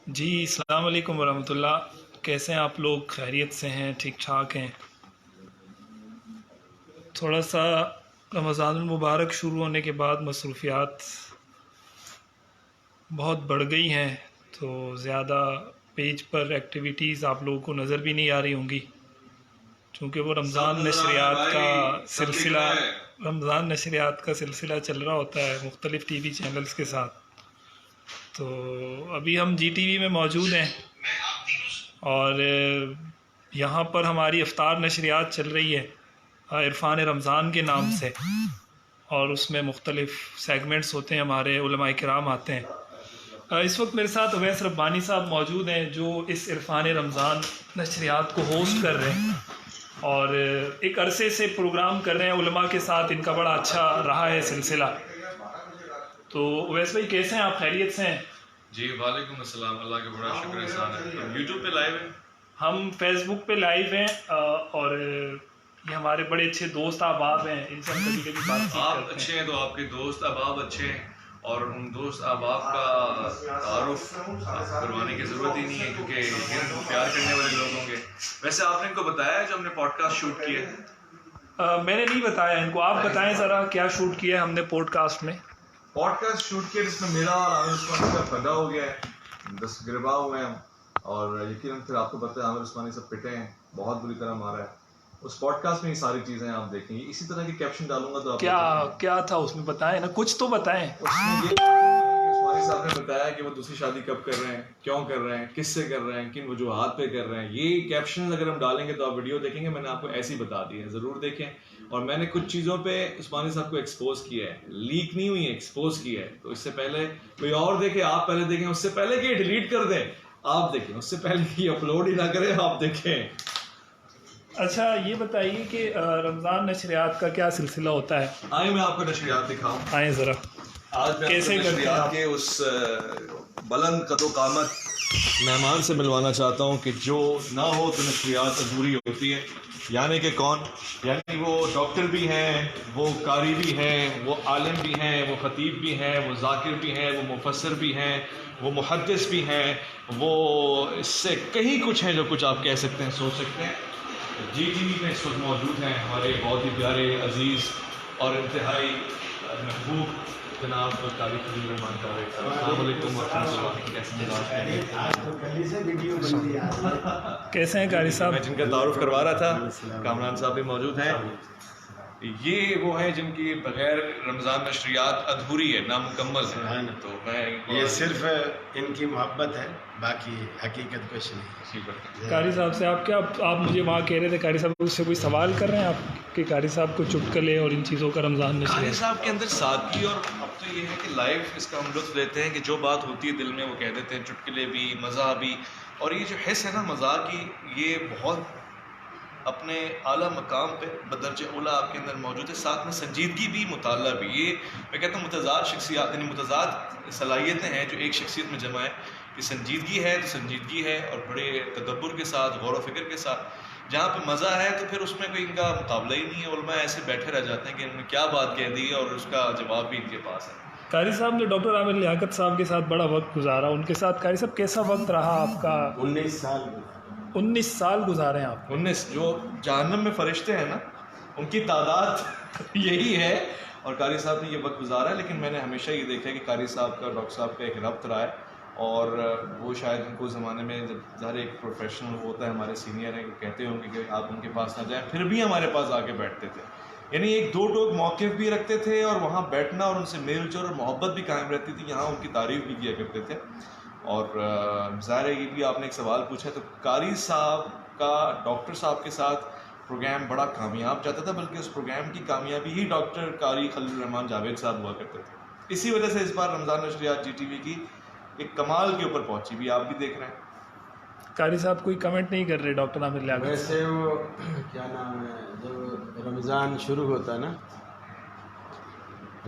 جی السلام علیکم ورحمۃ اللہ. کیسے ہیں آپ لوگ؟ خیریت سے ہیں؟ ٹھیک ٹھاک ہیں؟ تھوڑا سا رمضان المبارک شروع ہونے کے بعد مصروفیات بہت بڑھ گئی ہیں، تو زیادہ پیج پر ایکٹیویٹیز آپ لوگوں کو نظر بھی نہیں آ رہی ہوں گی، چونکہ وہ رمضان نشریات کا سلسلہ چل رہا ہوتا ہے مختلف ٹی وی چینلز کے ساتھ. تو ابھی ہم جی ٹی وی میں موجود ہیں اور یہاں پر ہماری افطار نشریات چل رہی ہے عرفان رمضان کے نام سے، اور اس میں مختلف سیگمنٹس ہوتے ہیں، ہمارے علماء کرام آتے ہیں. اس وقت میرے ساتھ اویس ربانی صاحب موجود ہیں جو اس عرفان رمضان نشریات کو ہوسٹ کر رہے ہیں اور ایک عرصے سے پروگرام کر رہے ہیں علماء کے ساتھ. ان کا بڑا اچھا رہا ہے سلسلہ. تو اویس بھائی کیسے ہیں آپ؟ خیریت سے ہیں؟ جی وعلیکم السلام. اللہ کا بڑا شکر احسان ہے. ہم یوٹیوب پہ لائیو ہیں، ہم فیس بک پہ لائیو ہیں، اور یہ ہمارے بڑے اچھے دوست احباب ہیں، ان سے ہم کبھی کبھی بات چیت آپ کرتے ہیں. اچھے ہیں تو آپ کے دوست احباب اچھے ہیں، اور ان دوست احباب کا تعارف کروانے کی ضرورت ہی نہیں ہے، کیونکہ یہ ان کو پیار کرنے والے لوگ ہوں گے. ویسے آپ نے ان کو بتایا ہے جو ہم نے پوڈ کاسٹ شوٹ کیا ہے؟ میں نے نہیں بتایا ان کو. آپ بتائیں ذرا کیا شوٹ کیا ہے ہم نے پوڈ کاسٹ میں. پوڈ کاسٹ شوٹ کیا جس میں میرا اور عامر عثمانی کا پیدا ہو گیا ہے، گربا ہوئے ہیں، اور یقیناً پھر آپ کو پتہ ہے عامر عثمانی سب پٹے ہیں، بہت بری طرح مارا ہے. اس پوڈ کاسٹ میں یہ ساری چیزیں آپ دیکھیں گے. اسی طرح کے کیپشن ڈالوں گا تو آپ کیا تھا اس میں؟ بتائیں نا، کچھ تو بتائیں. اس میں یہ عثمانی صاحب نے بتایا کہ وہ دوسری شادی کب کر رہے ہیں، کیوں کر رہے ہیں، کس سے کر رہے ہیں، کن وجوہات پہ کر رہے ہیں. یہ کیپشن اگر ہم ڈالیں گے تو آپ ویڈیو دیکھیں گے. میں نے آپ کو ایسی بتا دی ہے، ضرور دیکھیں. اور میں نے کچھ چیزوں پہ عثمانی صاحب کو ایکسپوز کیا ہے، لیک نہیں ہوئی ہے، ایکسپوز کیا ہے. تو اس سے پہلے کوئی اور دیکھے، آپ پہلے دیکھیں. اس سے پہلے کہ ڈیلیٹ کر دیں آپ دیکھیں، اس سے پہلے کہ اپلوڈ ہی نہ کریں آپ دیکھیں. اچھا یہ بتائیے کہ رمضان نشریات کا کیا سلسلہ ہوتا ہے؟ آئیں میں آپ کو نشریات دکھاؤں. آئیں ذرا. آج میں کیسے نشریات کے اس بلند قد و قامت مہمان سے ملوانا چاہتا ہوں کہ جو نہ ہو تو نشریات ادھوری ہوتی ہے. یعنی کہ کون؟ یعنی وہ ڈاکٹر بھی ہیں، وہ قاری بھی ہیں، وہ عالم بھی ہیں، وہ خطیب بھی ہیں، وہ ذاکر بھی ہیں، وہ مفسر بھی ہیں، وہ محدث بھی ہیں، وہ اس سے کہیں کچھ ہیں جو کچھ آپ کہہ سکتے ہیں، سوچ سکتے ہیں. جی ٹی وی میں اس وقت موجود ہیں ہمارے بہت ہی پیارے، عزیز اور انتہائی محبوب جناب قاری خلیل الرحمان قاری صاحب. السلام علیکم ورحمۃ اللہ. کیسے ہیں قاری صاحب؟ میں جن کا تعارف کروا رہا تھا، کامران صاحب بھی موجود ہیں. یہ وہ ہیں جن کی بغیر رمضان نشریات ادھوری ہے، نامکمل ہے. تو میں یہ صرف ان کی محبت ہے، باقی حقیقت کچھ نہیں. قاری صاحب سے آپ مجھے وہاں کہہ رہے تھے قاری صاحب اس سے کوئی سوال کر رہے ہیں آپ کہ قاری صاحب کو چٹکلے اور ان چیزوں کا رمضان قاری نشریات؟ صاحب کے اندر سادگی، اور اب تو یہ ہے کہ لائیو اس کا ہم لطف لیتے ہیں کہ جو بات ہوتی ہے دل میں وہ کہہ دیتے ہیں. چٹکلے بھی، مزاح بھی، اور یہ جو حص ہے نا مزاح کی، یہ بہت اپنے اعلیٰ مقام پہ بدرجہ اولا آپ کے اندر موجود ہے. ساتھ میں سنجیدگی بھی، مطالعہ بھی. یہ میں کہتا ہوں متضاد شخصیات، یعنی متضاد صلاحیتیں ہیں جو ایک شخصیت میں جمع ہے. کہ سنجیدگی ہے تو سنجیدگی ہے، اور بڑے تدبر کے ساتھ، غور و فکر کے ساتھ. جہاں پہ مزہ ہے تو پھر اس میں کوئی ان کا مقابلہ ہی نہیں ہے. علماء ایسے بیٹھے رہ جاتے ہیں کہ انہوں نے کیا بات کہہ دی اور اس کا جواب بھی ان کے پاس ہے. قاری صاحب نے ڈاکٹر عامر لیاقت صاحب کے ساتھ بڑا وقت گزارا. ان کے ساتھ قاری صاحب کیسا وقت رہا آپ کا؟ 19 سال گزارے ہیں آپ. 19 جو جہنم میں فرشتے ہیں نا، ان کی تعداد یہی ہے. اور قاری صاحب نے یہ وقت گزارا ہے. لیکن میں نے ہمیشہ یہ دیکھا ہے کہ قاری صاحب کا ڈاکٹر صاحب کا ایک ربط رہا ہے. اور وہ شاید ان کو زمانے میں جب ظاہر ایک پروفیشنل ہوتا ہے، ہمارے سینئر ہیں، کہتے ہوں گے کہ آپ ان کے پاس نہ جائیں، پھر بھی ہمارے پاس آ کے بیٹھتے تھے. یعنی ایک دو ٹوک موقف بھی رکھتے تھے، اور وہاں بیٹھنا اور ان سے میل جول اور محبت بھی قائم رہتی تھی. یہاں ان کی تعریف بھی کیا کرتے تھے. اور ظاہر ہے یہ بھی آپ نے ایک سوال پوچھا، تو قاری صاحب کا ڈاکٹر صاحب کے ساتھ پروگرام بڑا کامیاب جاتا تھا. بلکہ اس پروگرام کی کامیابی ہی ڈاکٹر قاری خلیل الرحمان جاوید صاحب ہوا کرتے تھے. اسی وجہ سے اس بار رمضان نشریات جی ٹی وی کی ایک کمال کے اوپر پہنچی بھی، آپ بھی دیکھ رہے ہیں. قاری صاحب کوئی کمنٹ نہیں کر رہے ڈاکٹر عامر لیاقت؟ ویسے وہ کیا نام ہے، جب رمضان شروع ہوتا ہے نا،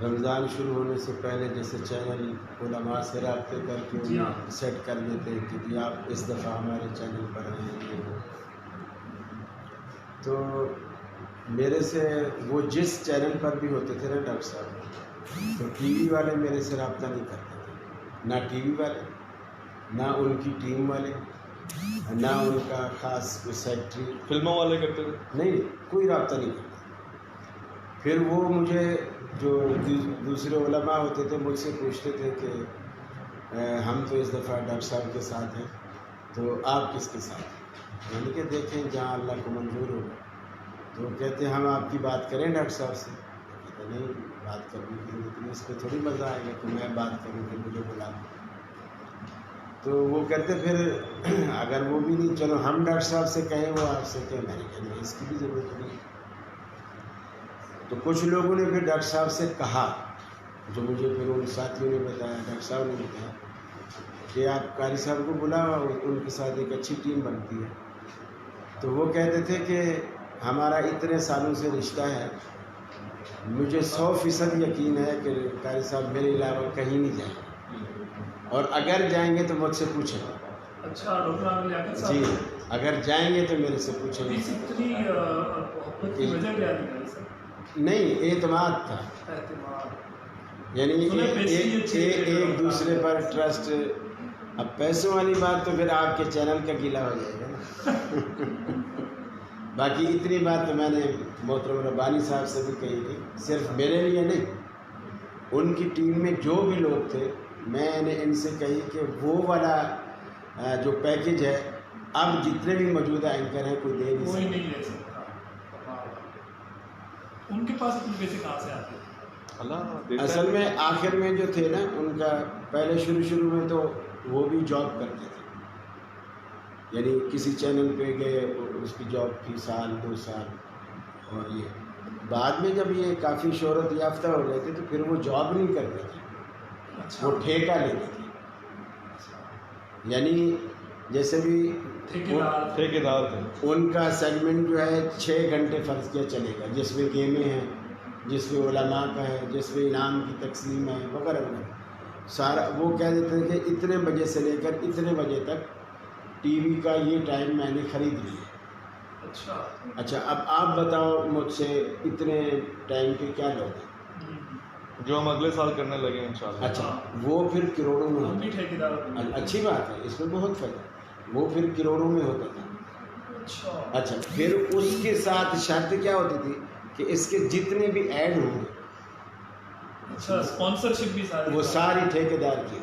رمضان شروع ہونے سے پہلے جیسے چینل علماء سے رابطے کر کے سیٹ کر لیتے ہیں کہ جی آپ اس دفعہ ہمارے چینل پر آئیں. تو میرے سے وہ جس چینل پر بھی ہوتے تھے نا ڈاکٹر صاحب، تو ٹی وی والے میرے سے رابطہ نہیں کرتے تھے، نہ ٹی وی والے ना उनकी टीम वाले, ना उनका ख़ास कोई सेक्रेटरी, फिल्मों वाले करते थे? नहीं, कोई रब्ता नहीं करता। फिर वो मुझे जो दूसरे उलमा होते थे मुझसे पूछते थे कि हम तो इस दफ़ा डॉक्टर साहब के साथ हैं, तो आप किसके साथ हैं? मैंने कहा देखें जहाँ अल्लाह को मंजूर होगा। तो वो कहते हम आपकी बात करें डॉक्टर साहब से? कहते नहीं, बात करने के लिए लेकिन इस पर थोड़ी मज़ा आएगा कि मैं बात करूँ कि मुझे बुला। तो वो कहते फिर अगर वो भी नहीं, चलो हम डॉक्टर साहब से कहें, वो आपसे कहें। मैंने कहा नहीं, इसकी भी ज़रूरत नहीं। तो कुछ लोगों ने फिर डॉक्टर साहब से कहा, जो मुझे फिर उन साथियों ने बताया, डॉक्टर साहब ने बताया कि आप कारी साहब को बुलाओ, उनके साथ एक अच्छी टीम बनती है। तो वो कहते थे कि हमारा इतने सालों से रिश्ता है, मुझे 100% यकीन है कि कारी साहब मेरे अलावा कहीं नहीं जाएंगे, और अगर जाएंगे तो मुझसे पूछेंगे। अच्छा, डॉक्टर आमिर लियाकत साहब जी, अगर जाएंगे तो मेरे से पूछेंगे। इतनी मोहब्बत की वजह क्या थी सर? नहीं, एतमाद था, यानी एक दूसरे पर ट्रस्ट। अब पैसों वाली बात तो फिर आपके चैनल का गीला हो जाएगा ना। बाकी इतनी बात तो मैंने मोहतरम रब्बानी साहब से भी कही थी, सिर्फ मेरे लिए नहीं, उनकी टीम में जो भी लोग थे, मैंने इनसे कही कि वो वाला जो पैकेज है अब जितने भी मौजूदा एंकर हैं कोई दे नहीं ले सकता। उनके पास इतने पैसे कहाँ से आते? असल में आखिर में जो थे ना, उनका पहले शुरू में तो वो भी जॉब करते थे, यानी किसी चैनल पे गए, उसकी जॉब थी 1-2 साल, और ये बाद में जब ये काफ़ी शोहरत याफ्ता हो गए थे तो फिर वो जॉब नहीं करते थे। अच्छा। वो ठेका लेते थे, यानी जैसे भी ठेकेदार थे। उनका सेगमेंट जो है 6 घंटे फ़र्ज़ किया चलेगा, जिसमें गेमें हैं, जिसमें उलमा का है, जिसमें इनाम की तकसीम है, वगैरह वगैरह सारा। वो कह देते हैं कि इतने बजे से लेकर इतने बजे तक टीवी का ये टाइम मैंने ख़रीद लिया। अच्छा, अब आप बताओ मुझसे इतने टाइम के क्या लोगे, जो हम अगले साल करने लगे इंशाल्लाह। अच्छा, वो फिर करोड़ों में हम भी ठेकेदार। अच्छी बात है, इसमें बहुत फ़ायदा, वो फिर करोड़ों में होता था। अच्छा, फिर उसके साथ शर्त क्या होती थी कि इसके जितने भी ऐड होंगे, अच्छा, स्पॉन्सरशिप भी सारी, वो सारी ठेकेदार की।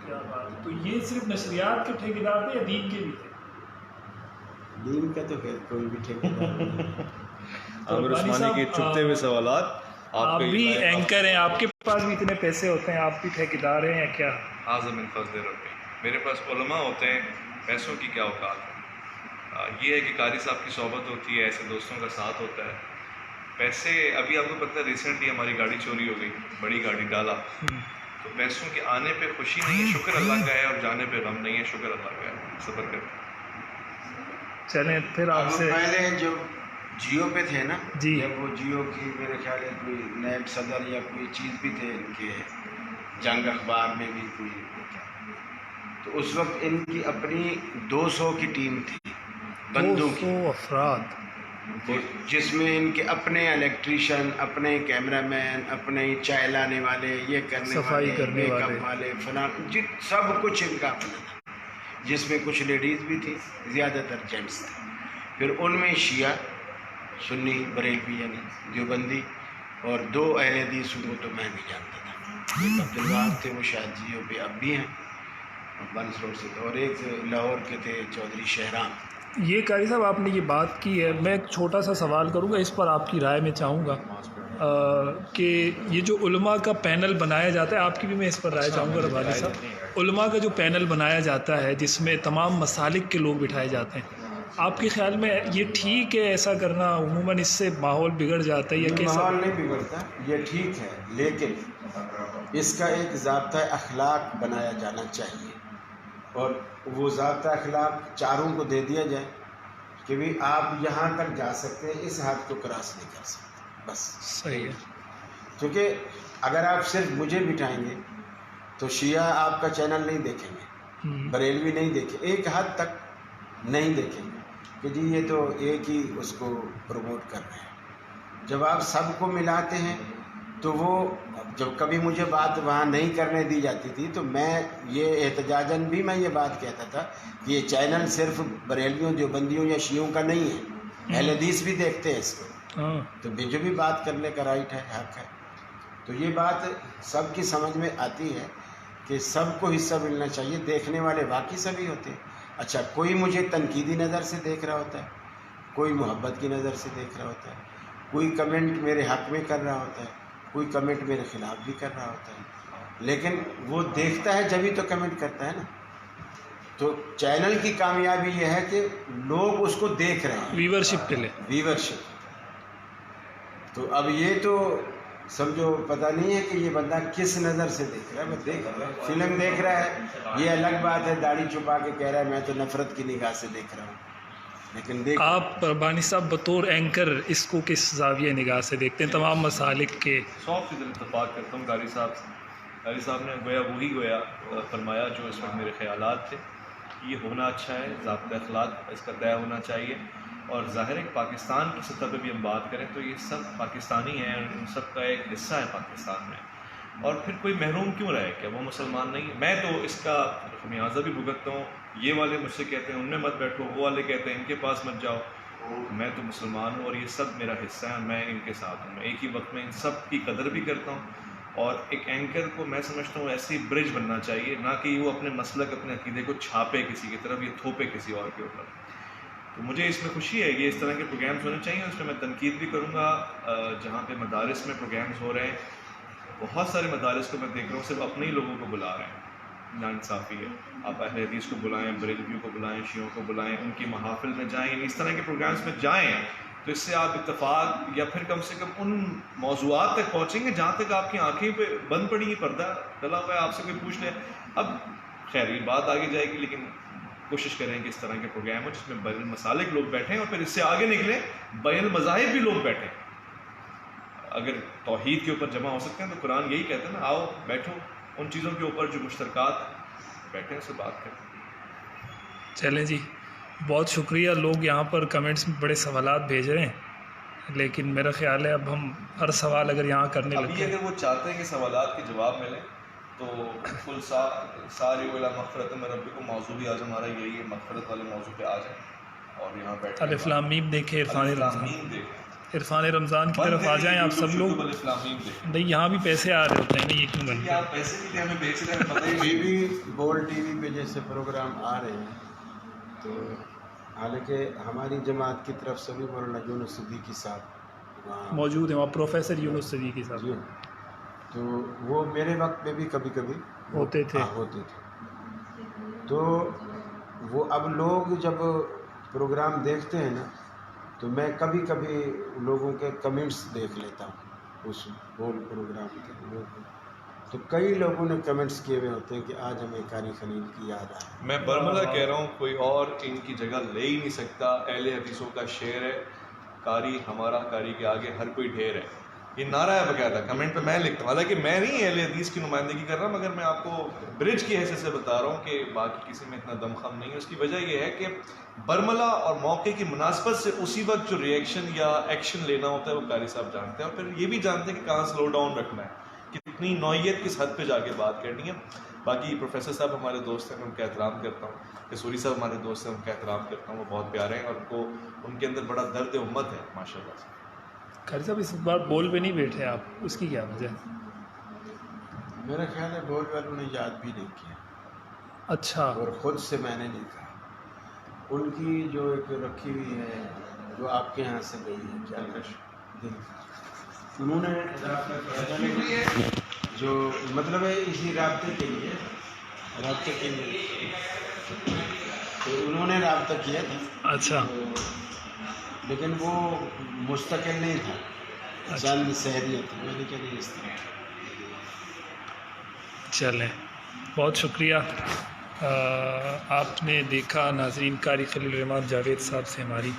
क्या बात है। तो ये सिर्फ नशरियात के ठेकेदार थे या दीन के भी थे? दीन का तो खैर कोई भी ठेकेदार। आमिर उस्मानी के चुपते हुए सवालात। आप भी एंकर हैं, आपके पास भी इतने पैसे होते हैं, आप भी ठेकेदार हैं या क्या? आज़म इन फज़ल रब्बी, मेरे पास उलमा होते हैं, पैसों की क्या औकात है। ये है कि कारी साहब की सोहबत होती है, ऐसे दोस्तों का साथ होता है। पैसे, अभी आपको पता है रिसेंटली हमारी गाड़ी चोरी हो गई, बड़ी गाड़ी डाला, तो पैसों के आने पे खुशी नहीं है, शुक्र अल्लाह का है, और जाने पे गम नहीं है, शुक्र अल्लाह का है, सब्र करते। चलें फिर आपसे, पहले जो जियो पे थे ना जी, जब वो जियो की मेरे ख्याल है कोई नायब सदर या कोई चीज़ भी थे इनके, जंग अखबार में भी कोई, तो उस वक्त इनकी अपनी 200 की टीम थी बंदों की, 200 अफराद, जिसमें इनके अपने इलेक्ट्रीशियन, अपने कैमरामैन, अपने चाय लाने वाले, ये करने सफाई करने वाले फलां, सब कुछ इनका अपना था, जिसमें कुछ लेडीज़ भी थी, ज़्यादातर जेंट्स थे। फिर उनमें शिया, सुन्नी, बरेलवी यानी देवबंदी, और 2 अहले हदीस, वो तो मैं भी जानता था। एक अब्दुल वहाब थे, वो शायद जियो पे अब भी हैं, बंस रोड से, और एक लाहौर के थे चौधरी शहराम। ये कारी साहब आपने ये बात की है, मैं एक छोटा सा सवाल करूँगा, इस पर आपकी राय में चाहूँगा कि ये जो उलमा का पैनल बनाया जाता है, आपकी भी मैं इस पर राय चाहूँगा रब्बानी साहब। उलमा का जो पैनल बनाया जाता है जिसमें तमाम मसालिक के लोग बिठाए जाते हैं, आपके ख्याल में ये ठीक है ऐसा करना? उमूमन इससे माहौल बिगड़ जाता है या कैसा? माहौल नहीं बिगड़ता, ये ठीक है, लेकिन इसका एक ज़ाब्ता अखलाक बनाया जाना चाहिए, और वो ज़ाब्ता अखलाक चारों को दे दिया जाए कि भी आप यहाँ तक जा सकते हैं, इस हद को क्रॉस नहीं कर सकते, बस। सही है, क्योंकि अगर आप सिर्फ मुझे बिठाएंगे तो शिया आपका चैनल नहीं देखेंगे, बरेलवी नहीं देखें, एक हद तक नहीं देखेंगे कि जी ये तो एक ही उसको प्रमोट कर रहे हैं। जब आप सबको मिलाते हैं तो वो जब कभी मुझे बात वहाँ नहीं करने दी जाती थी तो मैं ये एहतजाजन भी मैं ये बात कहता था कि ये चैनल सिर्फ बरेलियों, देवबंदियों या शियों का नहीं है, अहले हदीस भी देखते हैं इसको, हाँ, तो मुझे भी बात करने का राइट है, हक है। तो ये बात सबकी समझ में आती है कि सबको हिस्सा मिलना चाहिए। देखने वाले बाकी सभी होते हैं। अच्छा, कोई मुझे तनकीदी नज़र से देख रहा होता है, कोई मोहब्बत की नज़र से देख रहा होता है, कोई कमेंट मेरे हक़ में कर रहा होता है, कोई कमेंट मेरे ख़िलाफ़ भी कर रहा होता है, लेकिन वो देखता है जब ही तो कमेंट करता है ना। तो चैनल की कामयाबी ये है कि लोग उसको देख रहे हैं, व्यूवरशिप के लिए। व्यूवरशिप। तो अब ये तो समझो पता नहीं है कि ये बंदा किस नज़र से देख रहा है। मैं देख रहा हूँ, फिल्म देख रहा है, ये अलग बात है, दाढ़ी छुपा के कह रहा है मैं तो नफ़रत की निगाह से देख रहा हूँ, लेकिन देख आप रब्बानी साहब बतौर एंकर इसको किस ज़ाविया निगाह से देखते हैं तमाम मसालिक के? 100% इत्तेफाक करता हूँ कारी साहब से। कारी साहब ने गोया फरमाया जो इस वक्त मेरे ख्यालात थे। ये होना अच्छा है, ज़ाब्ता अखलाक इसका तय होना चाहिए। और ज़ाहिर है कि पाकिस्तान की सतह पे भी हम बात करें तो ये सब पाकिस्तानी हैं और इन सब का एक हिस्सा है पाकिस्तान में। और फिर कोई महरूम क्यों रहे? क्या वो मुसलमान नहीं है? मैं तो इसका खमियाजा भी भुगतता हूँ। ये वाले मुझसे कहते हैं उनमें मत बैठो, वो वाले कहते हैं इनके पास मत जाओ। मैं तो मुसलमान हूँ और ये सब मेरा हिस्सा है, मैं इनके साथ हूँ। मैं एक ही वक्त में इन सब की कदर भी करता हूँ। और एक एंकर को मैं समझता हूँ ऐसी ब्रिज बनना चाहिए, ना कि वो अपने मसलक, अपने अकीदे को छापे किसी की तरफ या थोपे किसी और के ऊपर। तो मुझे इसमें खुशी है कि इस तरह के प्रोग्राम्स होने चाहिए। उसमें मैं तनकीद भी करूँगा जहाँ पे मदारिस में प्रोग्राम्स हो रहे हैं। बहुत सारे मदारिस को मैं देख रहा हूँ सिर्फ अपने ही लोगों को बुला रहे हैं, नाइंसाफ़ी है। आप अहले हदीस को बुलाएं, बरेलवियों को बुलाएं, शियों को बुलाएं, उनकी महाफिल में जाएं, इस तरह के प्रोग्राम्स में जाएं, तो इससे आप इत्तेफाक या फिर कम से कम उन मौज़ूआत तक पहुँचेंगे जहाँ तक आपकी आंखें पे बंद पड़ी, पर्दा डला हुआ है, आपसे कोई पूछ ले। अब खैर ये बात आगे जाएगी, लेकिन कोशिश करें कि इस तरह के प्रोग्राम हो जिसमें बैनुल मसालिक लोग बैठें और फिर इससे आगे निकलें बैनुल मज़ाहिब भी लोग बैठें। अगर तौहीद के ऊपर जमा हो सकते हैं तो कुरान यही कहते हैं ना, आओ बैठो उन चीज़ों के ऊपर जो मुश्तरकात, बैठें उससे बात करें। चलें जी, बहुत शुक्रिया। लोग यहाँ पर कमेंट्स में बड़े सवालात भेज रहे हैं, लेकिन मेरा ख्याल है अब हम हर सवाल अगर यहाँ करने अभी लगे अगर वो चाहते हैं कि सवालात के जवाब मिले तो कुल सारी मग़फ़िरत में रब्बी को मौजू भी आज हमारा यही है, मग़फ़िरत वाले मौजू पे आ जाए और यहाँ बैठे अलिफ लाम मीम देखें, इरफान रमज़ान की तरफ आ जाएं आप सब लोग। नहीं, यहाँ भी पैसे आ रहे होते हैं ना, ये क्यों बनते हैं? पैसे के लिए हमें बेच रहे हैं, पता ही अभी भी बोल टीवी पे जैसे प्रोग्राम आ रहे हैं, तो हालांकि हमारी जमात की तरफ से भी मौलाना यूनुस सिद्दीकी साहब वहाँ मौजूद हैं, वहाँ प्रोफेसर यूनुस सिद्दीकी साहब जी, तो वो मेरे वक्त में भी कभी कभी होते थे। होते थे। तो वो अब लोग जब प्रोग्राम देखते हैं ना, तो मैं कभी कभी लोगों के कमेंट्स देख लेता हूँ उस होल प्रोग्राम के। तो कई लोगों ने कमेंट्स किए हुए होते हैं कि आज हमें कारी खलील की याद आए। मैं बरमला कह रहा हूँ, कोई और इनकी जगह ले ही नहीं सकता। अहले हदीसों का शेर है, कारी हमारा, कारी के आगे हर कोई ढेर है। ये नारा है बकायदा, कमेंट पे मैं लिखता हूँ। हालांकि मैं नहीं अहले हदीस की नुमाइंदगी कर रहा, मगर मैं आपको ब्रिज की हैसियत से बता रहा हूँ कि बाकी किसी में इतना दमखम नहीं है। उसकी वजह यह है कि बरमला और मौके की मुनासबत से उसी वक्त जो रिएक्शन या एक्शन लेना होता है वो कारी साहब जानते हैं, और फिर ये भी जानते हैं कि कहाँ स्लो डाउन रखना है, कितनी नौयत किस हद पे जाके बात करनी है। बाकी प्रोफेसर साहब हमारे दोस्त हैं, मैं उनका एहतराम करता हूँ। कसूरी साहब हमारे दोस्त हैं, उनका एहतराम करता हूँ, वो बहुत प्यारे हैं और उनको उनके अंदर बड़ा दर्द उम्मत है माशाल्लाह से। खैर साहब, इस बार बोल पे नहीं बैठे आप, उसकी क्या वजह? मेरा ख्याल है बोल वालों ने याद भी नहीं किया। अच्छा, और ख़ुद से मैंने नहीं कहा। उनकी जो एक रखी हुई है, जो आपके यहाँ से गई है, क्या दिल, उन्होंने जो मतलब है इसी राब्ते के लिए तो उन्होंने राब्ता किया था। अच्छा, लेकिन वो मुस्तकिल नहीं था, चंद सहरियत थी, मैंने क्या नहीं इस तरह। चलें, बहुत शुक्रिया। आपने देखा नाज़रीन, कारी खलील रहमान जावेद साहब से हमारी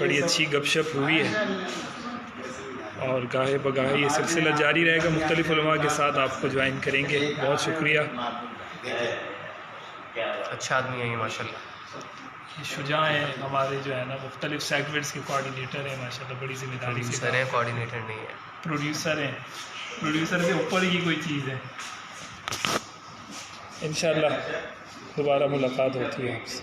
बड़ी अच्छी गपशप हुई है और गाहे बगाहे ये सिलसिला जारी रहेगा। मुख्तलिफ उलमा के साथ आपको ज्वाइन करेंगे। बहुत शुक्रिया। अच्छा आदमी है ये माशाल्लाह। ये शुजा हैं हमारे जो है ना मुख्तलिफ सेगमेंट्स के कोऑर्डिनेटर हैं माशाल्लाह, बड़ी जिम्मेदारी से। प्रोड्यूसर है, कोऑर्डिनेटर नहीं है। प्रोड्यूसर हैं प्रोड्यूसर से ऊपर की कोई चीज़ है। इंशाल्लाह दोबारा मुलाकात होती है आपसे।